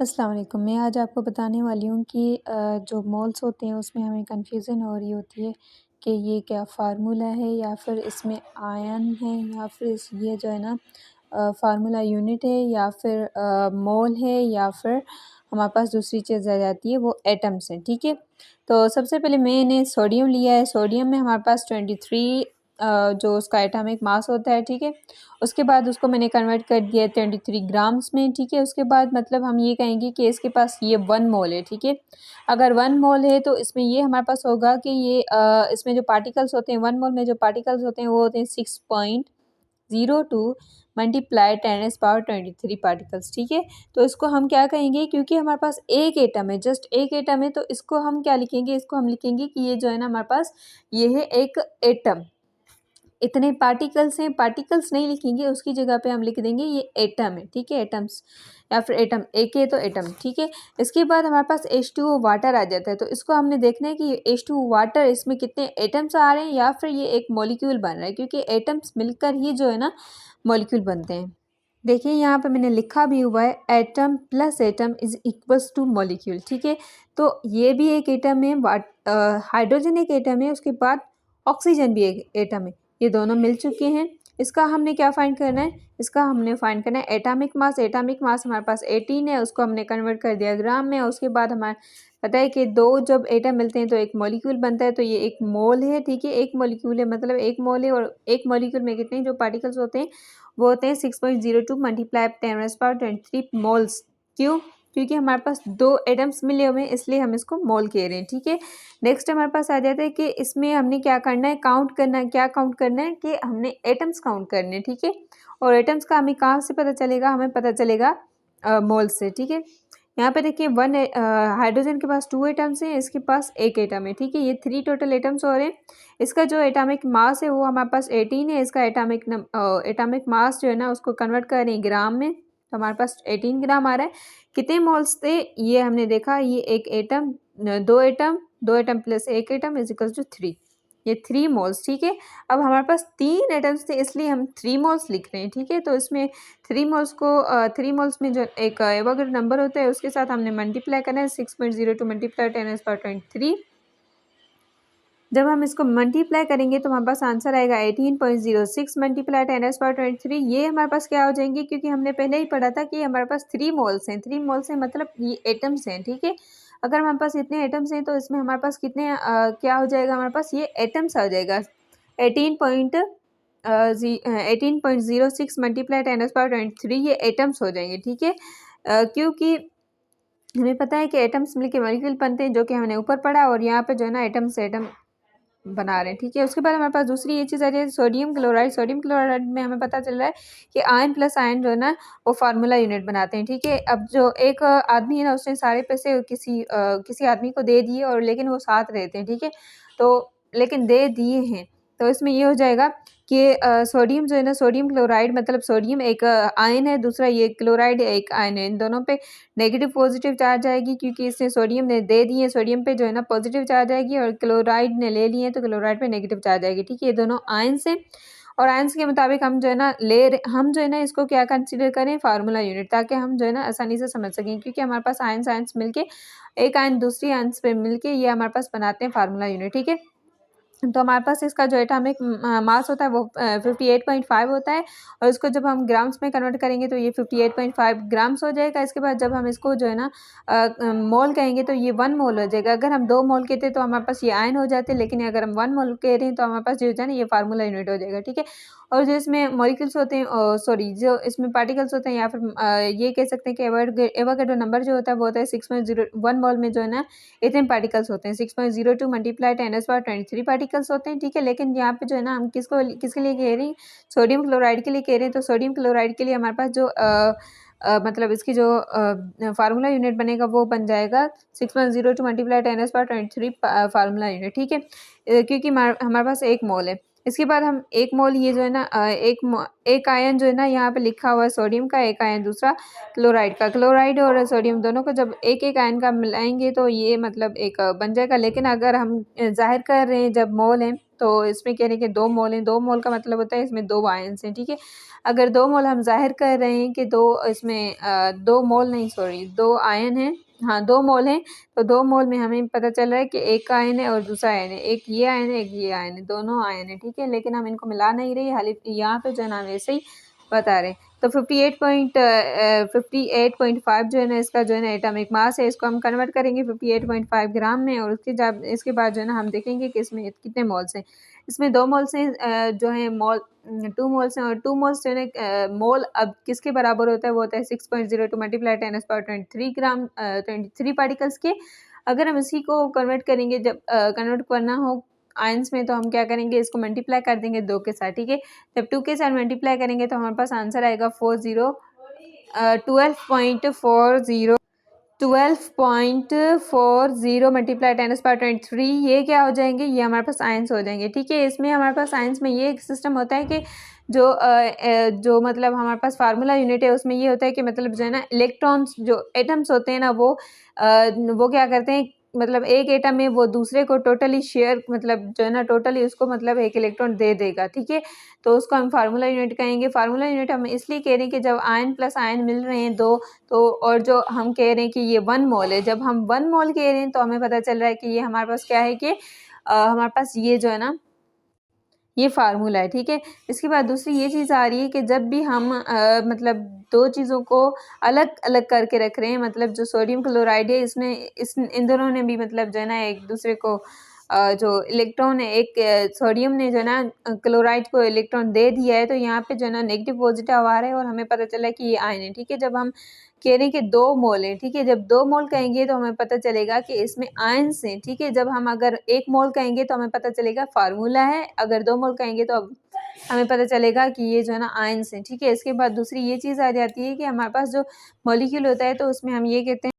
अस्सलाम वालेकुम। मैं आज आपको बताने वाली हूँ कि जो मोल्स होते हैं उसमें हमें कन्फ्यूज़न हो रही होती है कि ये क्या फ़ार्मूला है या फिर इसमें आयन है या फिर ये जो है ना फ़ार्मूला यूनिट है या फिर मोल है या फिर हमारे पास दूसरी चीज़ आ जाती है वो एटम्स हैं, ठीक है। तो सबसे पहले मैंने सोडियम लिया है। सोडियम में हमारे पास 23 जो उसका एटॉमिक मास होता है, ठीक है। उसके बाद उसको मैंने कन्वर्ट कर दिया 23 ग्राम्स में, ठीक है। उसके बाद मतलब हम ये कहेंगे कि इसके पास ये 1 मोल है, ठीक है। अगर 1 मोल है तो इसमें ये हमारे पास होगा कि ये इसमें जो पार्टिकल्स होते हैं 1 मोल में जो पार्टिकल्स होते हैं वो होते हैं 6.02 मल्टीप्लाई 10⁻23 पार्टिकल्स, ठीक है। तो इसको हम क्या कहेंगे, क्योंकि हमारे पास एक एटम है, जस्ट एक एटम है, तो इसको हम क्या लिखेंगे, इसको हम लिखेंगे कि ये जो है ना हमारे पास ये है एक एटम। इतने पार्टिकल्स हैं, पार्टिकल्स नहीं लिखेंगे, उसकी जगह पे हम लिख देंगे ये एटम है, ठीक है। एटम्स या फिर एटम, एक है तो एटम, ठीक है। इसके बाद हमारे पास H2O वाटर आ जाता है। तो इसको हमने देखना है कि ये H2O वाटर इसमें कितने एटम्स आ रहे हैं या फिर ये एक मॉलिक्यूल बन रहा है, क्योंकि एटम्स मिलकर ही जो है ना मॉलिक्यूल बनते हैं। देखिए यहाँ पे मैंने लिखा भी हुआ है atom plus atom is equals two molecule, ठीक है। तो ये भी एक एटम है, हाइड्रोजन एक एटम है, उसके बाद ऑक्सीजन भी एक एटम है, ये दोनों मिल चुके हैं। इसका हमने क्या फाइंड करना है, इसका हमने फाइंड करना है एटॉमिक मास। एटॉमिक मास हमारे पास 18 है, उसको हमने कन्वर्ट कर दिया ग्राम में। उसके बाद हमारे पता है कि दो जब एटम मिलते हैं तो एक मॉलिक्यूल बनता है, तो ये एक मोल है, ठीक है। एक मॉलिक्यूल है मतलब एक मोल है, और एक मॉलिक्यूल में कितने जो पार्टिकल्स होते हैं वो होते हैं 6.02 मल्टीप्लाई 10⁻23 मोल्स। क्यों? क्योंकि हमारे पास दो एटम्स मिले हुए हैं, इसलिए हम इसको मोल कह रहे हैं, ठीक है। नेक्स्ट हमारे पास आ जाता है कि इसमें हमने क्या करना है, काउंट करना है। क्या काउंट करना है कि हमने एटम्स काउंट करने हैं, ठीक है। और एटम्स का हमें कहाँ से पता चलेगा, हमें पता चलेगा मोल से, ठीक है। यहाँ पे देखिए हाइड्रोजन के पास 2 एटम्स हैं, इसके पास एक एटम है, ठीक है। ये 3 टोटल एटम्स हो रहे हैं। इसका जो एटॉमिक मास है वो हमारे पास 18 है। इसका एटॉमिक मास जो है ना उसको कन्वर्ट करें ग्राम में, तो हमारे पास 18 ग्राम आ रहा है। कितने मोल्स थे ये हमने देखा, ये एक एटम, दो एटम प्लस एक एटम इज इक्वल टू 3, ये 3 मोल्स, ठीक है। अब हमारे पास 3 एटम्स थे इसलिए हम 3 मोल्स लिख रहे हैं, ठीक है। तो इसमें 3 मोल्स में जो एक एवोगैड्रो नंबर होता है उसके साथ हमने मल्टीप्लाई करना है, 6.02 मल्टीप्लाई 10⁻23। जब हम इसको मल्टीप्लाई करेंगे तो हमारे पास आंसर आएगा 18.06 मल्टीप्लाई 10⁻23। ये हमारे पास क्या हो जाएंगे, क्योंकि हमने पहले ही पढ़ा था कि हमारे पास 3 मोल्स हैं। 3 मोल्स हैं मतलब ये एटम्स हैं, ठीक है। अगर हमारे पास इतने एटम्स हैं तो इसमें हमारे पास कितने क्या हो जाएगा, हमारे पास ये एटम्स आ जाएगा 18.06 मल्टीप्लाई 10⁻23, ये एटम्स हो जाएंगे, ठीक है। क्योंकि हमें पता है कि एटम्स मिलके मॉलिक्यूल बनते हैं, जो कि हमने ऊपर पढ़ा, और यहाँ पे जो है ना एटम्स एटम बना रहे हैं, ठीक है। उसके बाद हमारे पास दूसरी ये चीज़ आ रही है सोडियम क्लोराइड। सोडियम क्लोराइड में हमें पता चल रहा है कि आयन प्लस आयन जो है ना वो फार्मूला यूनिट बनाते हैं, ठीक है। अब जो एक आदमी है ना उसने सारे पैसे किसी आदमी को दे दिए, और लेकिन वो साथ रहते हैं, ठीक है। तो लेकिन दे दिए हैं, तो इसमें ये हो जाएगा कि सोडियम जो है ना, सोडियम क्लोराइड मतलब सोडियम एक आयन है, दूसरा ये क्लोराइड एक आयन है। इन दोनों पे नेगेटिव पॉजिटिव चार्ज आएगी, क्योंकि इसने सोडियम ने दे दिए, सोडियम पे जो है ना पॉजिटिव चार्ज आएगी, और क्लोराइड ने ले लिए तो क्लोराइड पे नेगेटिव चार्ज आएगी, ठीक है। ये दोनों आयन्स हैं, और आयन्स के मुताबिक हम जो है ना हम जो है ना इसको क्या कंसीडर करें, फार्मूला यूनिट, ताकि हम जो है ना आसानी से समझ सकें। क्योंकि हमारे पास आयन्स आयन्स मिलके एक आयन दूसरी आयन्स पे मिलके ये हमारे पास बनाते हैं फार्मूला यूनिट, ठीक है। तो हमारे पास इसका जो एटॉमिक मास होता है वो 58.5 होता है, और इसको जब हम ग्राम्स में कन्वर्ट करेंगे तो ये 58.5 ग्राम्स हो जाएगा। इसके बाद जब हम इसको जो है ना मोल कहेंगे तो ये 1 मोल हो जाएगा। अगर हम 2 मोल कहते तो हमारे पास ये आयन हो जाते, लेकिन अगर हम 1 मोल कह रहे हैं तो हमारे पास जो है ना ये फार्मूला यूनिट हो जाएगा, ठीक है। और जो इसमें मॉलिक्यूल्स होते हैं, सॉरी जो इसमें पार्टिकल्स होते हैं, या फिर ये कह सकते हैं कि एवोगैड्रो नंबर जो होता है वो होता है 6.01 मोल में जो है ना इतने पार्टिकल्स होते हैं, 6.02 मल्टीप्लाई 10⁻23 पार्टिकल्स होते हैं, ठीक है। लेकिन यहाँ पे जो है ना हम किसके लिए कह रहे हैं, सोडियम क्लोराइड के लिए कह रहे हैं। तो सोडियम क्लोराइड के लिए हमारे पास जो मतलब इसकी जो फार्मूला यूनिट बनेगा वो बन जाएगा 6.02 मल्टीप्लाई 10⁻23 फार्मूला यूनिट, ठीक है। क्योंकि हमारे पास 1 मोल है। इसके बाद हम 1 मोल ये जो है ना एक आयन जो है ना यहाँ पे लिखा हुआ है सोडियम का, एक आयन दूसरा क्लोराइड का। क्लोराइड और सोडियम दोनों को जब एक एक आयन का मिलाएंगे तो ये मतलब एक बन जाएगा। लेकिन अगर हम जाहिर कर रहे हैं जब मोल हैं तो इसमें कह रहे हैं कि 2 मोल हैं। 2 मोल का मतलब होता है इसमें 2 आयन्स हैं, ठीक है। अगर 2 मोल हम जाहिर कर रहे हैं कि 2 इसमें 2 मोल नहीं सॉरी 2 आयन हैं, हाँ 2 मोल हैं, तो 2 मोल में हमें पता चल रहा है कि एक आयन है और दूसरा आयन है। एक ये आयन है, एक ये आयन है, दोनों आयन है, ठीक है। लेकिन हम इनको मिला नहीं रहे, हाली यहाँ पे जो है ना वैसे ही बता रहे हैं। तो 58.5 जो है ना इसका जो है ना एटॉमिक मास है, इसको हम कन्वर्ट करेंगे 58.5 ग्राम में। और इसके बाद जो है ना हम देखेंगे कि इसमें कितने मोल्स हैं। इसमें 2 मोल्स हैं जो है मोल 2 मोल्स हैं, और 2 मोल्स जो है ना मोल अब किसके बराबर होता है, वो होता है 6.02 मल्टीप्लाई 10⁻23 ग्राम 23 पार्टिकल्स के। अगर हम इसी को कन्वर्ट करेंगे, जब कन्वर्ट करना हो आयंस में, तो हम क्या करेंगे, इसको मल्टीप्लाई कर देंगे 2 के साथ, ठीक है। जब 2 के साथ मल्टीप्लाई करेंगे तो हमारे पास आंसर आएगा 12.40 मल्टीप्लाई 10⁻23। ये क्या हो जाएंगे, ये हमारे पास आयंस हो जाएंगे, ठीक है। इसमें हमारे पास साइंस में ये एक सिस्टम होता है कि जो मतलब हमारे पास फार्मूला यूनिट है उसमें ये होता है कि मतलब जो है ना इलेक्ट्रॉन्स जो एटम्स होते हैं ना वो क्या करते हैं, मतलब एक एटम में वो दूसरे को टोटली शेयर मतलब जो है ना टोटली उसको मतलब एक इलेक्ट्रॉन दे देगा, ठीक है। तो उसको हम फार्मूला यूनिट कहेंगे। फार्मूला यूनिट हम इसलिए कह रहे हैं कि जब आयन प्लस आयन मिल रहे हैं 2, तो और जो हम कह रहे हैं कि ये 1 मोल है, जब हम 1 मोल कह रहे हैं तो हमें पता चल रहा है कि ये हमारे पास क्या है कि हमारे पास ये जो है ना ये फार्मूला है, ठीक है। इसके बाद दूसरी ये चीज़ आ रही है कि जब भी हम मतलब 2 चीज़ों को अलग अलग करके रख रहे हैं, मतलब जो सोडियम क्लोराइड है इसने इन दोनों ने भी मतलब जो है ना एक दूसरे को जो इलेक्ट्रॉन है, एक सोडियम ने जो है ना क्लोराइड को इलेक्ट्रॉन दे दिया है, तो यहाँ पे जो है ना नेगेटिव पॉजिटिव आ रहा है और हमें पता चला कि ये आयन है, ठीक है। जब हम कह रहे हैं कि 2 मोल है, ठीक है, जब 2 मोल कहेंगे तो हमें पता चलेगा कि इसमें आयंस हैं, ठीक है। जब हम अगर 1 मोल कहेंगे तो हमें पता चलेगा फार्मूला है, अगर 2 मोल कहेंगे तो अब हमें पता चलेगा कि ये जो है ना आयंस हैं, ठीक है। इसके बाद दूसरी ये चीज़ आ जाती है कि हमारे पास जो मॉलिक्यूल होता है तो उसमें हम ये कहते हैं